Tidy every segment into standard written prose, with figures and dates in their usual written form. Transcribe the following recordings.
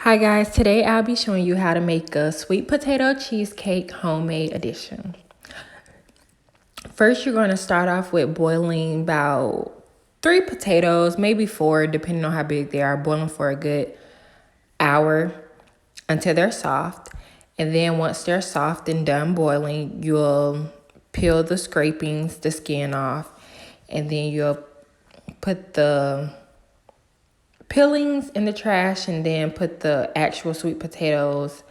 Hi guys, today I'll be showing you how to make a sweet potato cheesecake homemade edition. First, you're going to start off with boiling about 3 potatoes, maybe 4, depending on how big they are, boiling for a good hour until they're soft. And then once they're soft and done boiling, you'll peel the scrapings, the skin off, and then you'll put the peelings in the trash and then put the actual sweet potatoes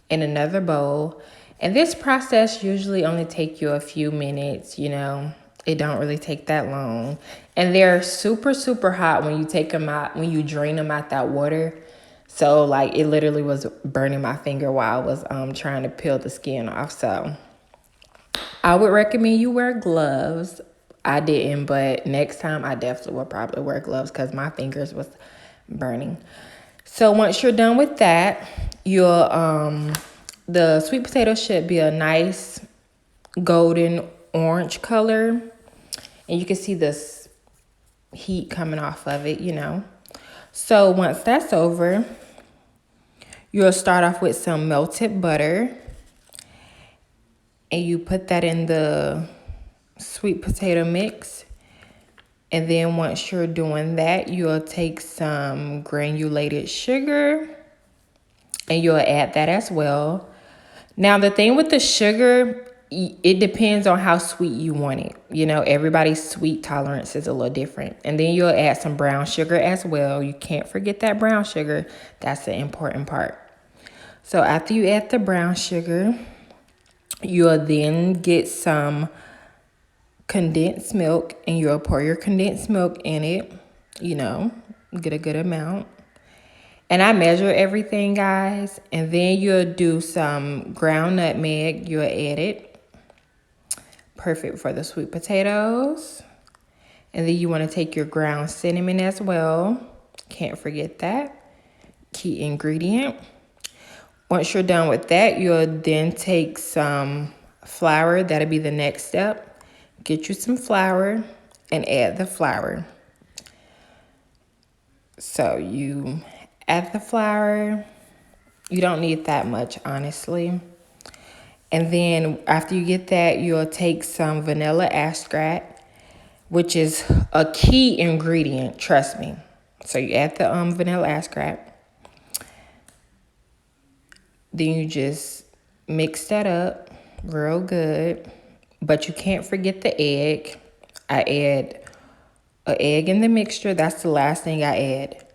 in another bowl. And this process usually only take you a few minutes, it don't really take that long. And they're super, super hot when you take them out, when you drain them out that water. So like it literally was burning my finger while I was trying to peel the skin off. So I would recommend you wear gloves. I didn't, but next time I definitely will probably wear gloves because my fingers was burning. So once you're done with that, the sweet potato should be a nice golden orange color. And you can see this heat coming off of it, So once that's over, you'll start off with some melted butter. And you put that in the sweet potato mix. And then once you're doing that, you'll take some granulated sugar and you'll add that as well. Now, the thing with the sugar, it depends on how sweet you want it. Everybody's sweet tolerance is a little different. And then you'll add some brown sugar as well. You can't forget that brown sugar. That's the important part. So after you add the brown sugar, you'll then get some condensed milk and you'll pour your condensed milk in it, get a good amount. And I measure everything, guys. And then you'll do some ground nutmeg. You'll add it. Perfect for the sweet potatoes. And then you want to take your ground cinnamon as well. Can't forget that. Key ingredient. Once you're done with that, you'll then take some flour. That'll be the next step. Get you some flour and add the flour. So you add the flour. You don't need that much, honestly. And then after you get that, you'll take some vanilla extract, which is a key ingredient, trust me. So you add the vanilla extract. Then you just mix that up real good. But you can't forget the egg. I add an egg in the mixture. That's the last thing I add.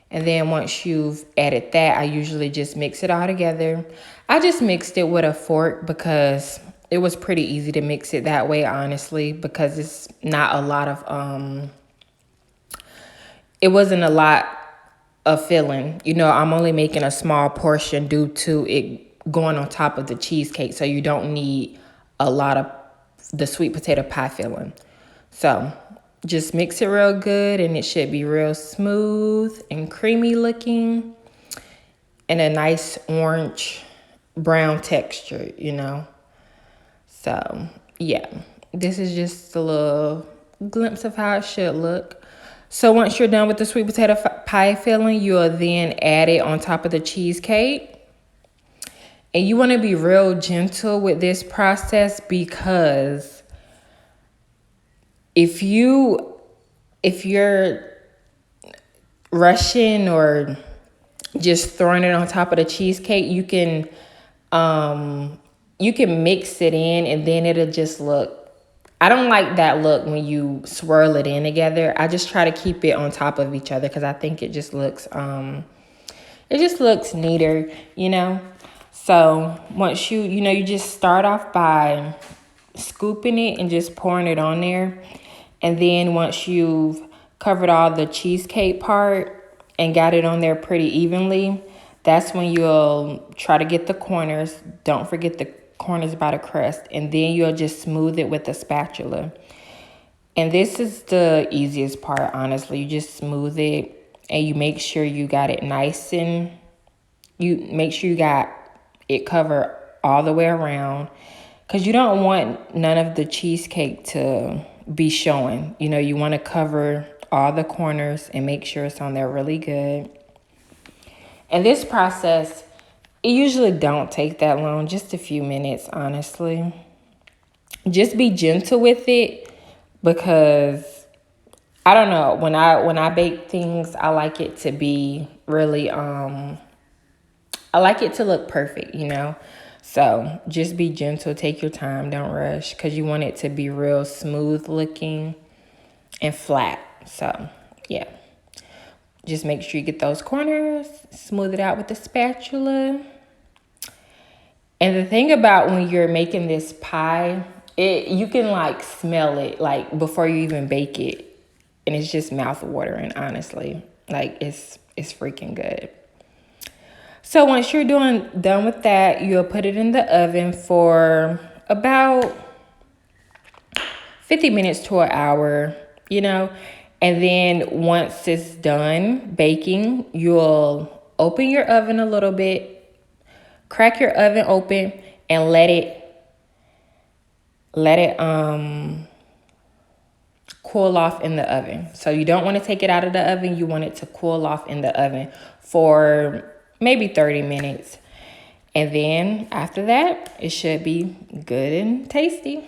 And then once you've added that, I usually just mix it all together. I just mixed it with a fork because it was pretty easy to mix it that way, honestly, because it's not a lot of, it wasn't a lot of filling. I'm only making a small portion due to it going on top of the cheesecake. So you don't need a lot of the sweet potato pie filling. So just mix it real good and it should be real smooth and creamy looking and a nice orange brown texture, So yeah, this is just a little glimpse of how it should look. So once you're done with the sweet potato pie filling, you'll then add it on top of the cheesecake. And you want to be real gentle with this process because if you're rushing or just throwing it on top of the cheesecake, you can mix it in and then it'll just look, I don't like that look when you swirl it in together. I just try to keep it on top of each other because I think it just looks neater, So once you just start off by scooping it and just pouring it on there. And then once you've covered all the cheesecake part and got it on there pretty evenly, that's when you'll try to get the corners. Don't forget the corners by the crust. And then you'll just smooth it with a spatula. And this is the easiest part, honestly. You just smooth it and you make sure you got it nice and you make sure you got it covered all the way around. Because you don't want none of the cheesecake to be showing. You want to cover all the corners and make sure it's on there really good. And this process, it usually don't take that long, just a few minutes, honestly. Just be gentle with it, because I don't know, when I bake things, I like it to be really I like it to look perfect, you know? So just be gentle, take your time, don't rush, because you want it to be real smooth looking and flat. So yeah, just make sure you get those corners, smooth it out with the spatula. And the thing about when you're making this pie, you can like smell it like before you even bake it. And it's just mouth watering, honestly. Like it's freaking good. So once you're done with that, you'll put it in the oven for about 50 minutes to an hour, you know. And then once it's done baking, you'll open your oven a little bit, crack your oven open, and let it cool off in the oven. So you don't want to take it out of the oven. You want it to cool off in the oven for maybe 30 minutes. And then after that, it should be good and tasty.